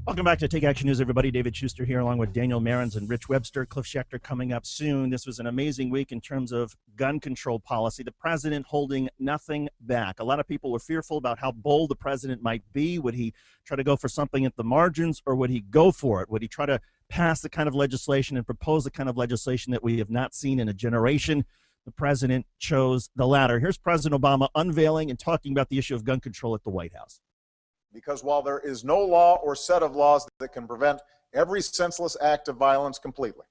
Welcome back to Take Action News, everybody. David Schuster here, along with Daniel Marins and Rich Webster. Cliff Schechter coming up soon. This was an amazing week in terms of gun control policy. The president holding nothing back. A lot of people were fearful about how bold the president might be. Would he try to go for something at the margins, or would he go for it? Would he try to pass the kind of legislation and propose the kind of legislation that we have not seen in a generation? The president chose the latter. Here's President Obama unveiling and talking about the issue of gun control at the White House. Because while there is no law or set of laws that can prevent every senseless act of violence completely,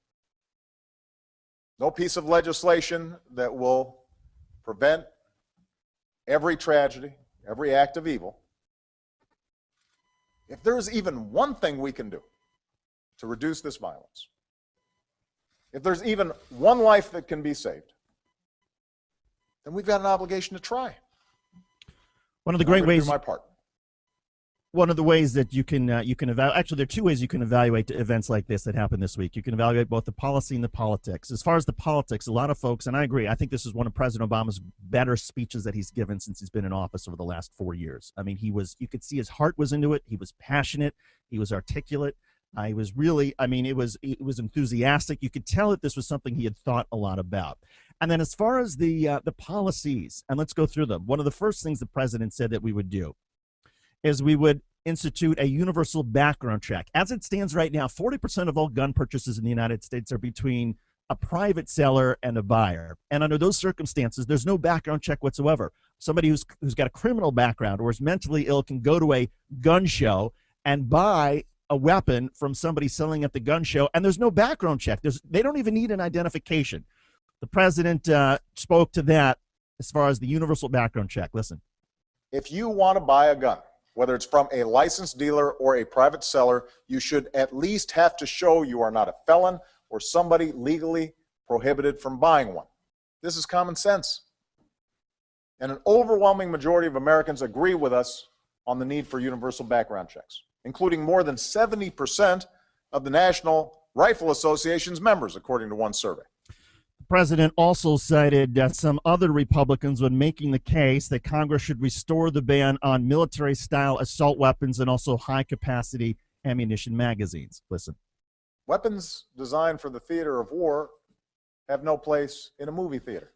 no piece of legislation that will prevent every tragedy, every act of evil, if there's even one thing we can do to reduce this violence, if there's even one life that can be saved, then we've got an obligation to try. One of the great ways. Do my part. One of the ways that you can evaluate, actually, there are two ways you can evaluate events like this that happened this week. You can evaluate both the policy and the politics. As far as the politics, a lot of folks, and I agree, I think this is one of President Obama's better speeches that he's given since he's been in office over the last 4 years. I mean, you could see his heart was into it. He was passionate. He was articulate. He was really, it was enthusiastic. You could tell that this was something he had thought a lot about. And then as far as the policies, and let's go through them. One of the first things the president said that we would do is we would institute a universal background check. As it stands right now, 40% of all gun purchases in the United States are between a private seller and a buyer. And under those circumstances, there's no background check whatsoever. Somebody who's got a criminal background or is mentally ill can go to a gun show and buy a weapon from somebody selling at the gun show, and there's no background check. They don't even need an identification. The president spoke to that as far as the universal background check. Listen. If you want to buy a gun, whether it's from a licensed dealer or a private seller, you should at least have to show you are not a felon or somebody legally prohibited from buying one. This is common sense. And an overwhelming majority of Americans agree with us on the need for universal background checks, including more than 70% of the National Rifle Association's members, according to one survey. The president also cited some other Republicans when making the case that Congress should restore the ban on military-style assault weapons and also high-capacity ammunition magazines. Listen. Weapons designed for the theater of war have no place in a movie theater.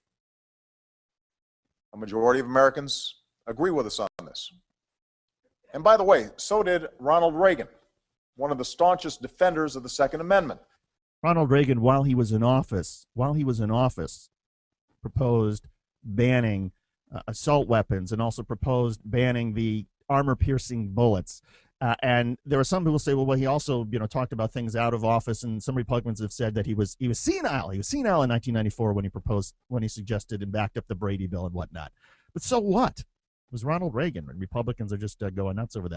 A majority of Americans agree with us on this. And by the way, so did Ronald Reagan, one of the staunchest defenders of the Second Amendment. Ronald Reagan, while he was in office, proposed banning assault weapons and also proposed banning the armor-piercing bullets. And there are some people say, well, he also, talked about things out of office, and some Republicans have said that he was senile. He was senile in 1994 when he suggested and backed up the Brady bill and whatnot. But so what? It was Ronald Reagan, and Republicans are just going nuts over that.